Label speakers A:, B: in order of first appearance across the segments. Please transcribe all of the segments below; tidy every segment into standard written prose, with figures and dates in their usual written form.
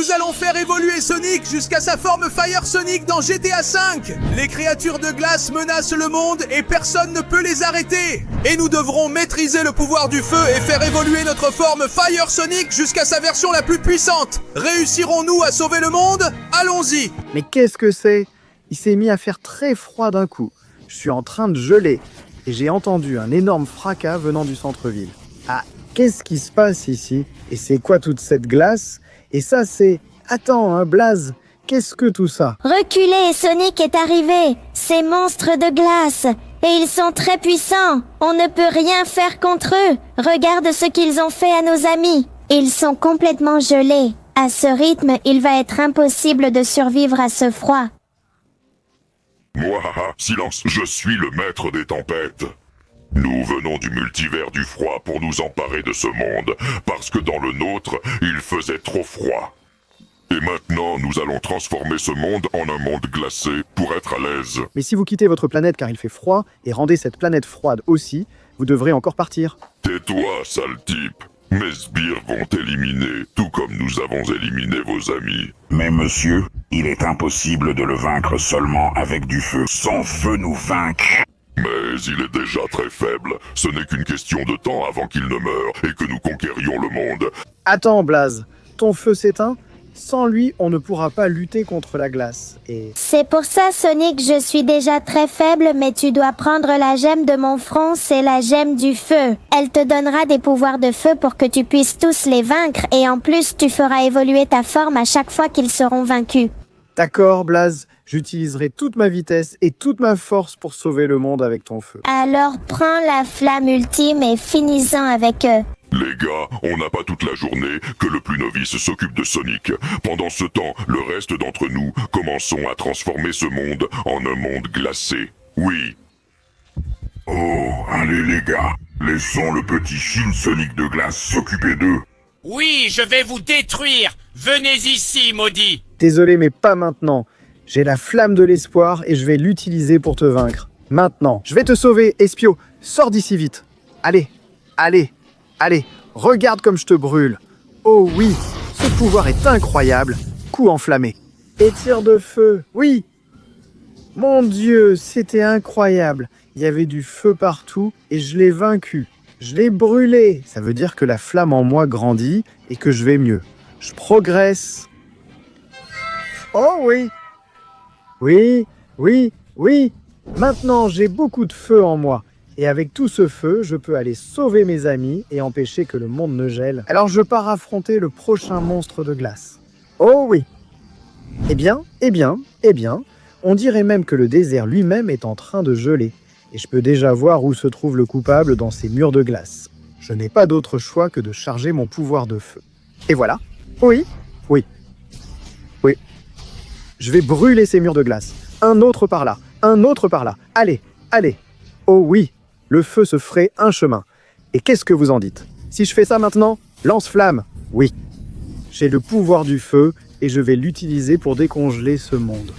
A: Nous allons faire évoluer Sonic jusqu'à sa forme Fire Sonic dans GTA V. Les créatures de glace menacent le monde et personne ne peut les arrêter. Et nous devrons maîtriser le pouvoir du feu et faire évoluer notre forme Fire Sonic jusqu'à sa version la plus puissante. Réussirons-nous à sauver le monde? Allons-y.
B: Mais qu'est-ce que c'est? Il s'est mis à faire très froid d'un coup. Je suis en train de geler et j'ai entendu un énorme fracas venant du centre-ville. Ah, qu'est-ce qui se passe ici? Et c'est quoi toute cette glace? Et ça c'est... Attends, hein, Blaze, qu'est-ce que tout ça?
C: Reculez, Sonic est arrivé. Ces monstres de glace. Et ils sont très puissants. On ne peut rien faire contre eux. Regarde ce qu'ils ont fait à nos amis. Ils sont complètement gelés. À ce rythme, il va être impossible de survivre à ce froid.
D: Mouahaha, silence, je suis le maître des tempêtes. Nous venons du multivers du froid pour nous emparer de ce monde, parce que dans le nôtre, il faisait trop froid. Et maintenant, nous allons transformer ce monde en un monde glacé pour être à l'aise.
B: Mais si vous quittez votre planète car il fait froid, et rendez cette planète froide aussi, vous devrez encore partir.
D: Tais-toi, sale type. Mes sbires vont t'éliminer, tout comme nous avons éliminé vos amis.
E: Mais monsieur, il est impossible de le vaincre seulement avec du feu. Sans feu nous vaincre.
D: Mais il est déjà très faible. Ce n'est qu'une question de temps avant qu'il ne meure et que nous conquérions le monde.
B: Attends, Blaze, ton feu s'éteint? Sans lui, on ne pourra pas lutter contre la glace. Et...
C: C'est pour ça, Sonic, je suis déjà très faible, mais tu dois prendre la gemme de mon front, c'est la gemme du feu. Elle te donnera des pouvoirs de feu pour que tu puisses tous les vaincre, et en plus, tu feras évoluer ta forme à chaque fois qu'ils seront vaincus.
B: D'accord, Blaze, j'utiliserai toute ma vitesse et toute ma force pour sauver le monde avec ton feu.
C: Alors prends la flamme ultime et finis-en avec eux.
D: Les gars, on n'a pas toute la journée que le plus novice s'occupe de Sonic. Pendant ce temps, le reste d'entre nous commençons à transformer ce monde en un monde glacé. Oui.
E: Oh, allez les gars, laissons le petit Shin Sonic de glace s'occuper d'eux.
F: Oui, je vais vous détruire. Venez ici, maudit.
B: Désolé, mais pas maintenant. J'ai la flamme de l'espoir et je vais l'utiliser pour te vaincre. Maintenant, je vais te sauver, Espio. Sors d'ici vite. Allez, allez. Allez, regarde comme je te brûle. Oh oui, ce pouvoir est incroyable. Coup enflammé. Et tir de feu, oui. Mon Dieu, c'était incroyable. Il y avait du feu partout et je l'ai vaincu. Je l'ai brûlé. Ça veut dire que la flamme en moi grandit et que je vais mieux. Je progresse. Oh oui. Oui, oui, oui. Maintenant, j'ai beaucoup de feu en moi. Et avec tout ce feu, je peux aller sauver mes amis et empêcher que le monde ne gèle. Alors je pars affronter le prochain monstre de glace. Oh oui. Eh bien, on dirait même que le désert lui-même est en train de geler. Et je peux déjà voir où se trouve le coupable dans ces murs de glace. Je n'ai pas d'autre choix que de charger mon pouvoir de feu. Et voilà. Oui, oui, oui. Je vais brûler ces murs de glace. Un autre par là, un autre par là. Allez, allez. Oh oui. Le feu se ferait un chemin. Et qu'est-ce que vous en dites? Si je fais ça maintenant, lance-flamme. Oui. J'ai le pouvoir du feu et je vais l'utiliser pour décongeler ce monde.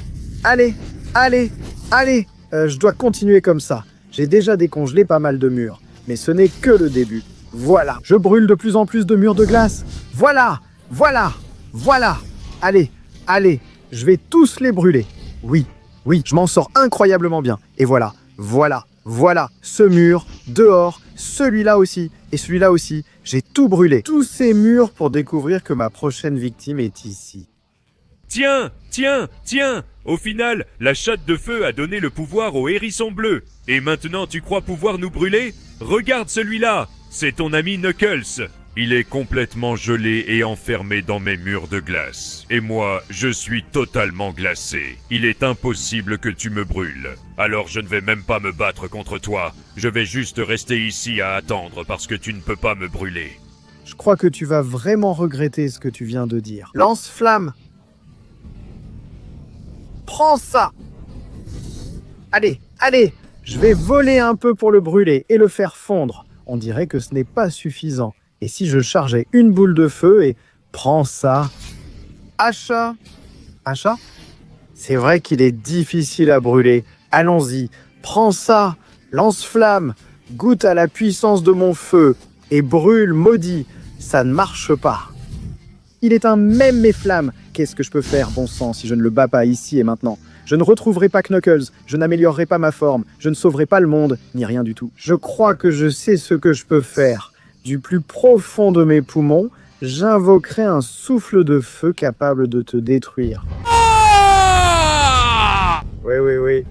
B: Allez, allez, allez. Je dois continuer comme ça. J'ai déjà décongelé pas mal de murs. Mais ce n'est que le début. Voilà. Je brûle de plus en plus de murs de glace. Voilà, voilà, voilà. Allez, allez. Je vais tous les brûler. Oui, oui, je m'en sors incroyablement bien. Et voilà, voilà. Voilà, ce mur, dehors, celui-là aussi, et celui-là aussi. J'ai tout brûlé. Tous ces murs pour découvrir que ma prochaine victime est ici.
G: Tiens, tiens, tiens! Au final, la chatte de feu a donné le pouvoir au hérisson bleu. Et maintenant tu crois pouvoir nous brûler? Regarde celui-là! C'est ton ami Knuckles! Il est complètement gelé et enfermé dans mes murs de glace. Et moi, je suis totalement glacé. Il est impossible que tu me brûles. Alors je ne vais même pas me battre contre toi. Je vais juste rester ici à attendre parce que tu ne peux pas me brûler.
B: Je crois que tu vas vraiment regretter ce que tu viens de dire. Lance-flamme! Prends ça! Allez, allez! Je vais voler un peu pour le brûler et le faire fondre. On dirait que ce n'est pas suffisant. Et si je chargeais une boule de feu et... Prends ça. Achat. Achat? C'est vrai qu'il est difficile à brûler. Allons-y. Prends ça. Lance-flamme. Goûte à la puissance de mon feu. Et brûle, maudit. Ça ne marche pas. Il éteint même mes flammes. Qu'est-ce que je peux faire, bon sang, si je ne le bats pas ici et maintenant? Je ne retrouverai pas Knuckles, je n'améliorerai pas ma forme, je ne sauverai pas le monde, ni rien du tout. Je crois que je sais ce que je peux faire. Du plus profond de mes poumons, j'invoquerai un souffle de feu capable de te détruire. Oui.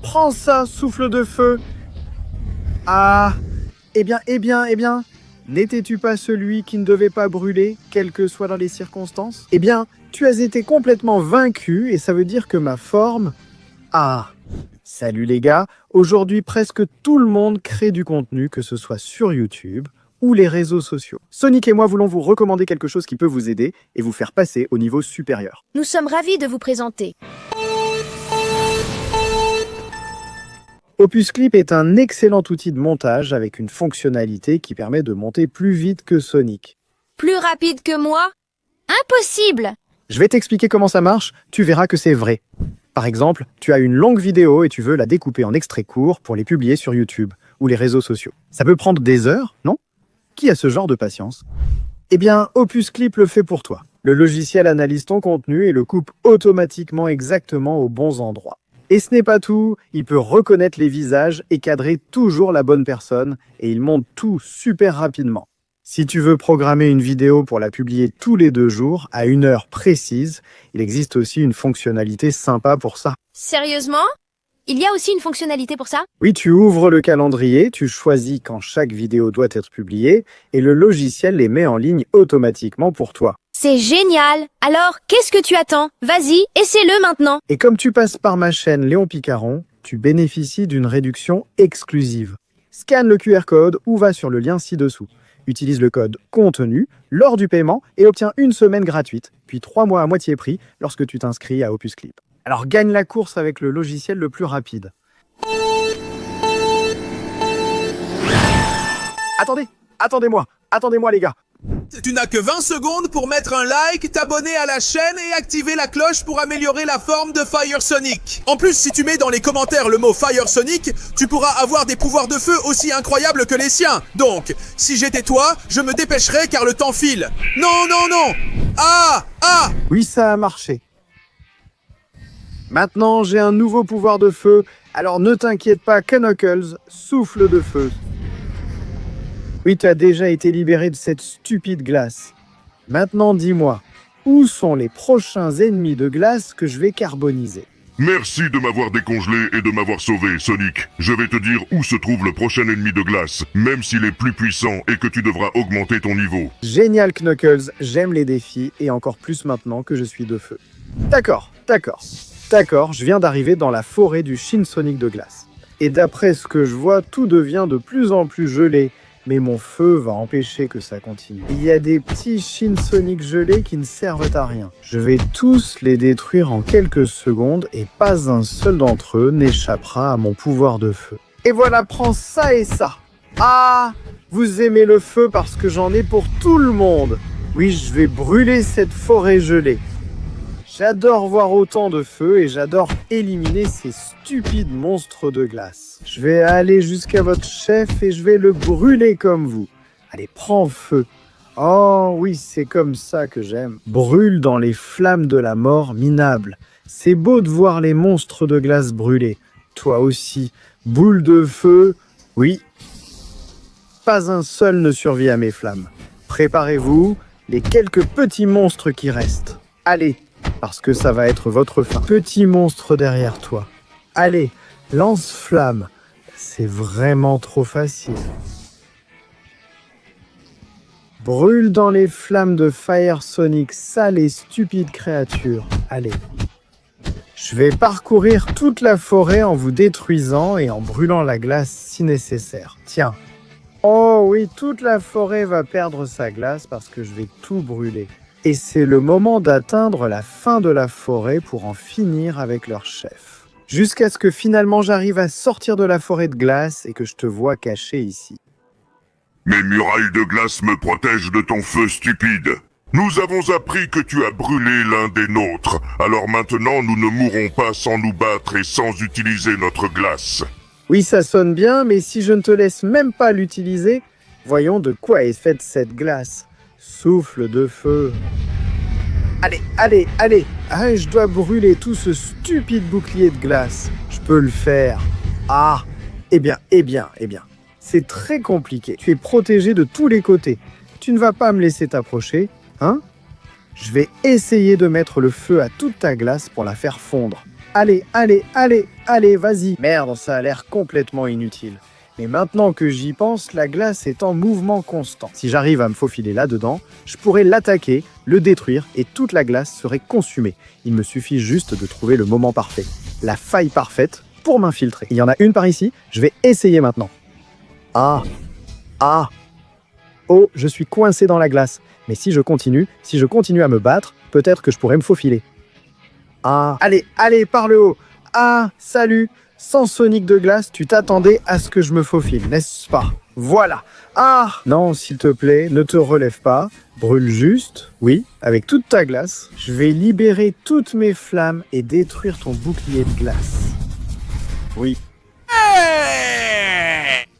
B: Prends ça, souffle de feu. Ah, eh bien, n'étais-tu pas celui qui ne devait pas brûler, quelles que soient dans les circonstances? Eh bien, tu as été complètement vaincu et ça veut dire que ma forme... Ah, salut les gars, aujourd'hui presque tout le monde crée du contenu, que ce soit sur YouTube ou les réseaux sociaux. Sonic et moi voulons vous recommander quelque chose qui peut vous aider et vous faire passer au niveau supérieur.
H: Nous sommes ravis de vous présenter.
B: Opus Clip est un excellent outil de montage avec une fonctionnalité qui permet de monter plus vite que Sonic.
H: Plus rapide que moi? Impossible!
B: Je vais t'expliquer comment ça marche, tu verras que c'est vrai. Par exemple, tu as une longue vidéo et tu veux la découper en extraits courts pour les publier sur YouTube ou les réseaux sociaux. Ça peut prendre des heures, non? Qui a ce genre de patience? Eh bien, Opus Clip le fait pour toi. Le logiciel analyse ton contenu et le coupe automatiquement exactement aux bons endroits. Et ce n'est pas tout, il peut reconnaître les visages et cadrer toujours la bonne personne, et il monte tout super rapidement. Si tu veux programmer une vidéo pour la publier tous les 2 jours, à une heure précise, il existe aussi une fonctionnalité sympa pour ça.
H: Sérieusement? Il y a aussi une fonctionnalité pour ça?
B: Oui, tu ouvres le calendrier, tu choisis quand chaque vidéo doit être publiée, et le logiciel les met en ligne automatiquement pour toi.
H: C'est génial! Alors, qu'est-ce que tu attends? Vas-y, essaie-le maintenant!
B: Et comme tu passes par ma chaîne Léon Picaron, tu bénéficies d'une réduction exclusive. Scanne le QR code ou va sur le lien ci-dessous. Utilise le code CONTENU lors du paiement et obtiens 1 semaine gratuite, puis 3 mois à moitié prix lorsque tu t'inscris à Opus Clip. Alors gagne la course avec le logiciel le plus rapide. Attendez-moi les gars.
A: Tu n'as que 20 secondes pour mettre un like, t'abonner à la chaîne et activer la cloche pour améliorer la forme de Fire Sonic. En plus, si tu mets dans les commentaires le mot Fire Sonic, tu pourras avoir des pouvoirs de feu aussi incroyables que les siens. Donc, si j'étais toi, je me dépêcherais car le temps file. Non! Ah!
B: Oui, ça a marché. Maintenant, j'ai un nouveau pouvoir de feu, alors ne t'inquiète pas, Knuckles, souffle de feu. Oui, tu as déjà été libéré de cette stupide glace. Maintenant, dis-moi, où sont les prochains ennemis de glace que je vais carboniser?
D: Merci de m'avoir décongelé et de m'avoir sauvé, Sonic. Je vais te dire où se trouve le prochain ennemi de glace, même s'il est plus puissant et que tu devras augmenter ton niveau.
B: Génial, Knuckles, j'aime les défis et encore plus maintenant que je suis de feu. D'accord, je viens d'arriver dans la forêt du Shin Sonic de glace. Et d'après ce que je vois, tout devient de plus en plus gelé. Mais mon feu va empêcher que ça continue. Il y a des petits Shin Sonic gelés qui ne servent à rien. Je vais tous les détruire en quelques secondes et pas un seul d'entre eux n'échappera à mon pouvoir de feu. Et voilà, prends ça et ça. Ah, vous aimez le feu parce que j'en ai pour tout le monde. Oui, je vais brûler cette forêt gelée. J'adore voir autant de feu et j'adore éliminer ces stupides monstres de glace. Je vais aller jusqu'à votre chef et je vais le brûler comme vous. Allez, prends feu. Oh oui, c'est comme ça que j'aime. Brûle dans les flammes de la mort minable. C'est beau de voir les monstres de glace brûler. Toi aussi, boule de feu. Oui. Pas un seul ne survit à mes flammes. Préparez-vous, les quelques petits monstres qui restent. Allez, parce que ça va être votre fin. Petit monstre derrière toi. Allez, lance-flamme. C'est vraiment trop facile. Brûle dans les flammes de Fire Sonic, sale et stupide créature. Allez. Je vais parcourir toute la forêt en vous détruisant et en brûlant la glace si nécessaire. Tiens. Oh oui, toute la forêt va perdre sa glace parce que je vais tout brûler. Et c'est le moment d'atteindre la fin de la forêt pour en finir avec leur chef. Jusqu'à ce que finalement j'arrive à sortir de la forêt de glace et que je te vois caché ici.
D: Mes murailles de glace me protègent de ton feu stupide. Nous avons appris que tu as brûlé l'un des nôtres. Alors maintenant, nous ne mourrons pas sans nous battre et sans utiliser notre glace.
B: Oui, ça sonne bien, mais si je ne te laisse même pas l'utiliser, voyons de quoi est faite cette glace. Souffle de feu. Allez, allez, allez. Ah, je dois brûler tout ce stupide bouclier de glace. Je peux le faire. Ah, eh bien. C'est très compliqué. Tu es protégé de tous les côtés. Tu ne vas pas me laisser t'approcher, hein? Je vais essayer de mettre le feu à toute ta glace pour la faire fondre. Allez, vas-y. Merde, ça a l'air complètement inutile. Mais maintenant que j'y pense, la glace est en mouvement constant. Si j'arrive à me faufiler là-dedans, je pourrais l'attaquer, le détruire et toute la glace serait consumée. Il me suffit juste de trouver le moment parfait. La faille parfaite pour m'infiltrer. Il y en a une par ici, je vais essayer maintenant. Ah. Oh, je suis coincé dans la glace. Mais si je continue à me battre, peut-être que je pourrais me faufiler. Ah, allez, par le haut. Ah, salut. Sans Sonic de glace, tu t'attendais à ce que je me faufile, n'est-ce pas? Voilà. Ah, non, s'il te plaît, ne te relève pas. Brûle juste, oui, avec toute ta glace. Je vais libérer toutes mes flammes et détruire ton bouclier de glace. Oui.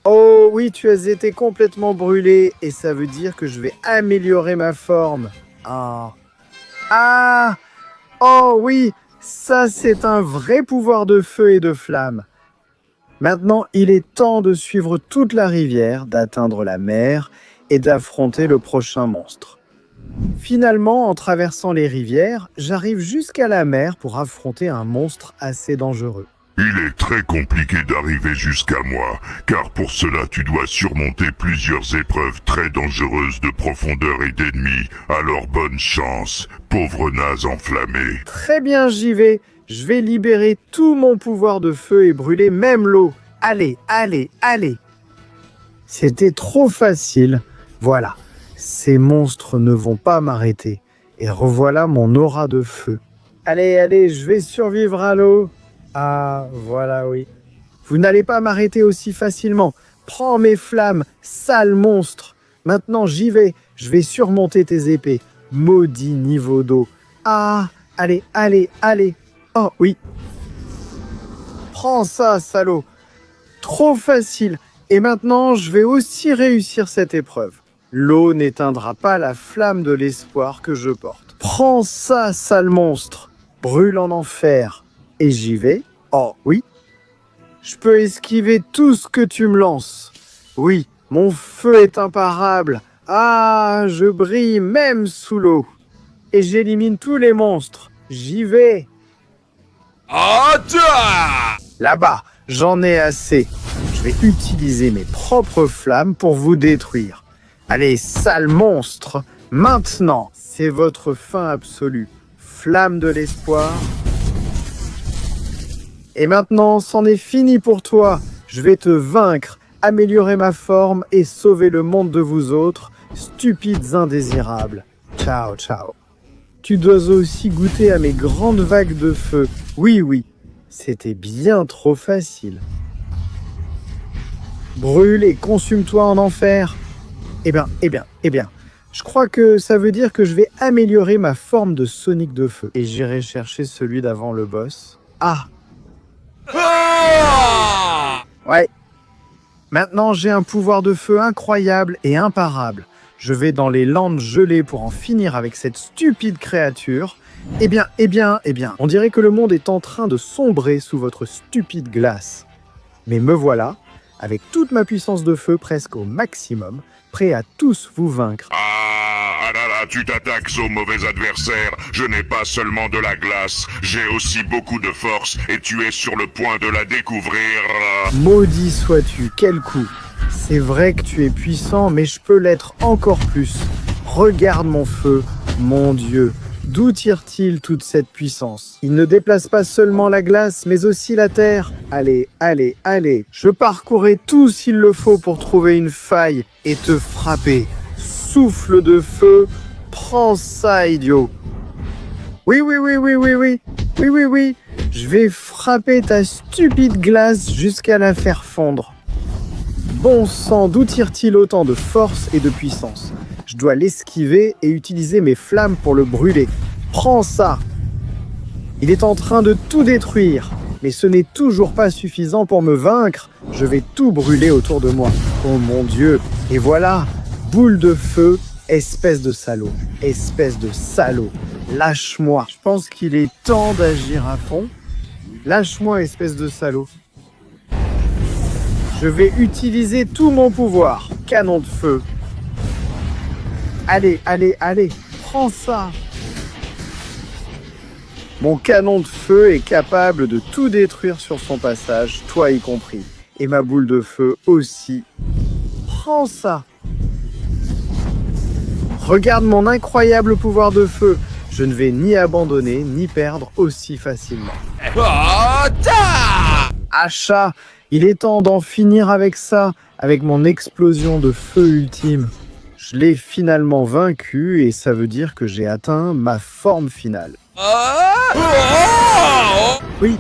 B: Oh oui, tu as été complètement brûlé et ça veut dire que je vais améliorer ma forme. Ah. Oh oui, ça c'est un vrai pouvoir de feu et de flamme. Maintenant, il est temps de suivre toute la rivière, d'atteindre la mer et d'affronter le prochain monstre. Finalement, en traversant les rivières, j'arrive jusqu'à la mer pour affronter un monstre assez dangereux.
D: Il est très compliqué d'arriver jusqu'à moi, car pour cela tu dois surmonter plusieurs épreuves très dangereuses de profondeur et d'ennemis. Alors bonne chance, pauvre naze enflammé.
B: Très bien, j'y vais. Je vais libérer tout mon pouvoir de feu et brûler même l'eau. Allez. C'était trop facile. Voilà, ces monstres ne vont pas m'arrêter. Et revoilà mon aura de feu. Allez, je vais survivre à l'eau. Ah, voilà, oui. Vous n'allez pas m'arrêter aussi facilement. Prends mes flammes, sale monstre. Maintenant, j'y vais. Je vais surmonter tes épées. Maudit niveau d'eau. Ah, allez. Oh, oui. Prends ça, salaud. Trop facile. Et maintenant, je vais aussi réussir cette épreuve. L'eau n'éteindra pas la flamme de l'espoir que je porte. Prends ça, sale monstre. Brûle en enfer. Et j'y vais. Oh, oui. Je peux esquiver tout ce que tu me lances. Oui, mon feu est imparable. Ah, je brille même sous l'eau. Et j'élimine tous les monstres. J'y vais. Là-bas, j'en ai assez. Je vais utiliser mes propres flammes pour vous détruire. Allez, sale monstre. Maintenant, c'est votre fin absolue. Flamme de l'espoir. Et maintenant, c'en est fini pour toi. Je vais te vaincre, améliorer ma forme et sauver le monde de vous autres, stupides indésirables. Ciao. Tu dois aussi goûter à mes grandes vagues de feu. Oui, c'était bien trop facile. Brûle et consume-toi en enfer. Eh bien. Je crois que ça veut dire que je vais améliorer ma forme de Sonic de feu. Et j'irai chercher celui d'avant le boss. Ah! Ouais. Maintenant, j'ai un pouvoir de feu incroyable et imparable. Je vais dans les landes gelées pour en finir avec cette stupide créature. Eh bien. On dirait que le monde est en train de sombrer sous votre stupide glace. Mais me voilà, avec toute ma puissance de feu presque au maximum, prêt à tous vous vaincre.
D: Ah là, tu t'attaques au mauvais adversaire. Je n'ai pas seulement de la glace, j'ai aussi beaucoup de force et tu es sur le point de la découvrir.
B: Maudit sois-tu, quel coup! C'est vrai que tu es puissant, mais je peux l'être encore plus. Regarde mon feu, mon Dieu. D'où tire-t-il toute cette puissance? Il ne déplace pas seulement la glace, mais aussi la terre. Allez. Je parcourrai tout s'il le faut pour trouver une faille et te frapper. Souffle de feu, prends ça, idiot. Oui. Je vais frapper ta stupide glace jusqu'à la faire fondre. Bon sang, d'où tire-t-il autant de force et de puissance? Je dois l'esquiver et utiliser mes flammes pour le brûler. Prends ça! Il est en train de tout détruire, mais ce n'est toujours pas suffisant pour me vaincre. Je vais tout brûler autour de moi. Oh mon Dieu! Et voilà, boule de feu, espèce de salaud. Lâche-moi. Je pense qu'il est temps d'agir à fond. Lâche-moi, espèce de salaud. Je vais utiliser tout mon pouvoir. Canon de feu. Allez, allez, allez. Prends ça. Mon canon de feu est capable de tout détruire sur son passage, toi y compris. Et ma boule de feu aussi. Prends ça. Regarde mon incroyable pouvoir de feu. Je ne vais ni abandonner, ni perdre aussi facilement. Achat, il est temps d'en finir avec ça, avec mon explosion de feu ultime. Je l'ai finalement vaincu et ça veut dire que j'ai atteint ma forme finale. Oui,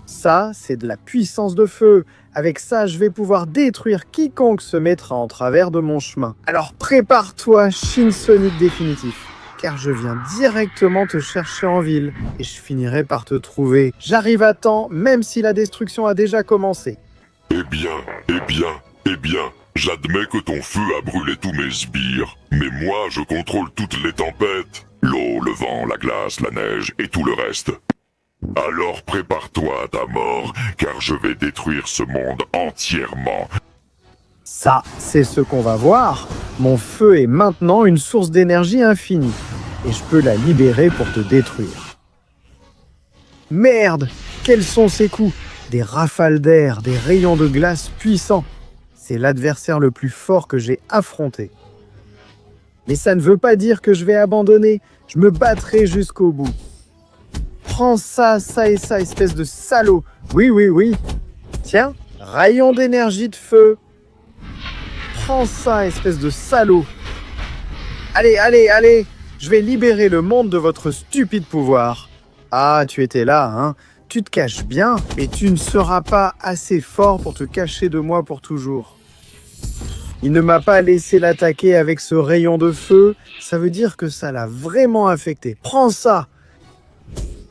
B: ça, c'est de la puissance de feu. Avec ça, je vais pouvoir détruire quiconque se mettra en travers de mon chemin. Alors prépare-toi, Shin Sonic définitif, car je viens directement te chercher en ville et je finirai par te trouver. J'arrive à temps, même si la destruction a déjà commencé.
D: Eh bien, j'admets que ton feu a brûlé tous mes sbires, mais moi je contrôle toutes les tempêtes. L'eau, le vent, la glace, la neige et tout le reste. Alors prépare-toi à ta mort, car je vais détruire ce monde entièrement.
B: Ça, c'est ce qu'on va voir. Mon feu est maintenant une source d'énergie infinie, et je peux la libérer pour te détruire. Merde! Quels sont ces coups? Des rafales d'air, des rayons de glace puissants. C'est l'adversaire le plus fort que j'ai affronté. Mais ça ne veut pas dire que je vais abandonner. Je me battrai jusqu'au bout. Prends ça, ça et ça, espèce de salaud. Oui, oui, oui. Tiens, rayon d'énergie de feu. Prends ça, espèce de salaud. Allez, allez, allez. Je vais libérer le monde de votre stupide pouvoir. Ah, tu étais là, hein? Tu te caches bien, mais tu ne seras pas assez fort pour te cacher de moi pour toujours. Il ne m'a pas laissé l'attaquer avec ce rayon de feu. Ça veut dire que ça l'a vraiment affecté. Prends ça!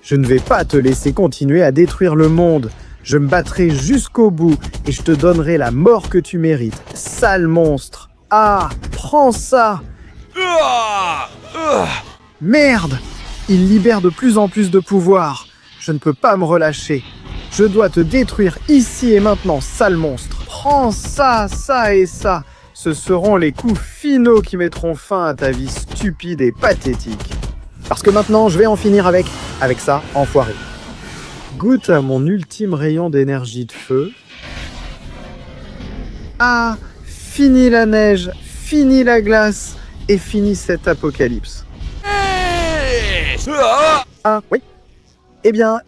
B: Je ne vais pas te laisser continuer à détruire le monde. Je me battrai jusqu'au bout et je te donnerai la mort que tu mérites. Sale monstre! Ah! Prends ça! Merde! Il libère de plus en plus de pouvoir. Je ne peux pas me relâcher. Je dois te détruire ici et maintenant, sale monstre. Prends ça, ça et ça. Ce seront les coups finaux qui mettront fin à ta vie stupide et pathétique. Parce que maintenant, je vais en finir avec ça, enfoiré. Goûte à mon ultime rayon d'énergie de feu. Ah, fini la neige, fini la glace et fini cet apocalypse. Ah, oui. Eh bien,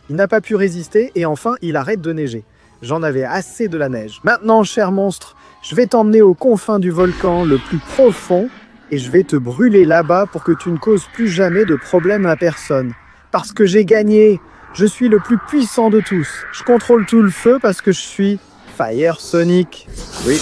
B: il n'a pas pu résister et enfin, il arrête de neiger. J'en avais assez de la neige. Maintenant, cher monstre, je vais t'emmener aux confins du volcan le plus profond et je vais te brûler là-bas pour que tu ne causes plus jamais de problème à personne. Parce que j'ai gagné. Je suis le plus puissant de tous. Je contrôle tout le feu parce que je suis Fire Sonic. Oui.